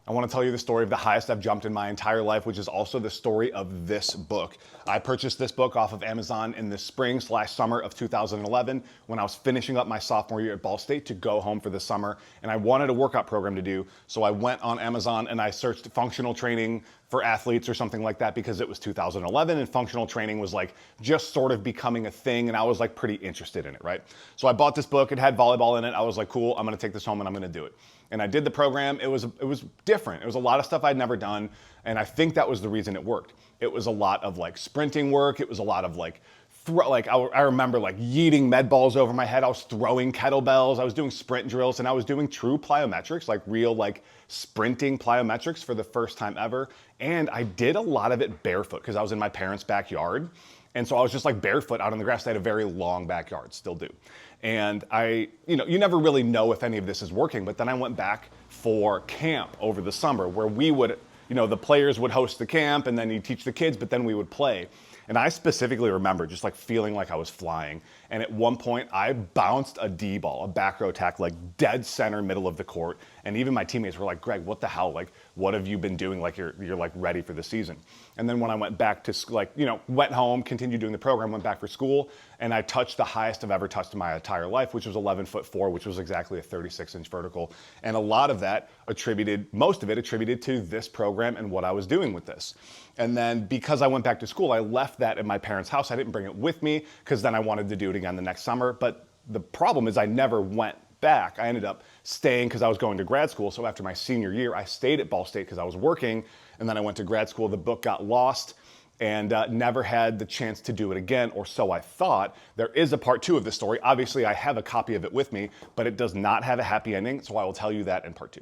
I want to tell you the story of the highest I've jumped in my entire life, which is also the story of this book. I purchased this book off of Amazon in the spring/summer of 2011 when I was finishing up my sophomore year at Ball State to go home for the summer, and I wanted a workout program to do. So I went on Amazon and I searched functional training for athletes or something like that because it was 2011 and functional training was like just sort of becoming a thing, and I was like pretty interested in it, right? So I bought this book. It had volleyball in it. I was like, cool, I'm going to take this home and I'm going to do it. And I did the program. It was different. It was a lot of stuff I'd never done, and I think that was the reason it worked. It was a lot of like sprinting work. It was a lot of like I remember like yeeting med balls over my head. I was throwing kettlebells. I was doing sprint drills, and I was doing true plyometrics, like real like sprinting plyometrics for the first time ever. And I did a lot of it barefoot because I was in my parents' backyard. And so I was just like barefoot out on the grass. They had a very long backyard, still do. And you never really know if any of this is working, but then I went back for camp over the summer where we would, the players would host the camp and then you teach the kids, but then we would play. And I specifically remember just like feeling like I was flying. And at one point I bounced a D ball, a back row attack, like dead center middle of the court. And even my teammates were like, Greg, what the hell? Like, what have you been doing? Like you're like ready for the season. And then when I went back to went home, continued doing the program, went back for school, and I touched the highest I've ever touched in my entire life, which was 11'4", which was exactly a 36-inch vertical. And a lot of that most of it attributed to this program and what I was doing with this. And then because I went back to school, I left that at my parents' house. I didn't bring it with me because then I wanted to do it again the next summer. But the problem is I never went back. I ended up staying because I was going to grad school. So after my senior year, I stayed at Ball State because I was working. And then I went to grad school. The book got lost and never had the chance to do it again, or so I thought. There is a part 2 of this story. Obviously, I have a copy of it with me, but it does not have a happy ending. So I will tell you that in part 2.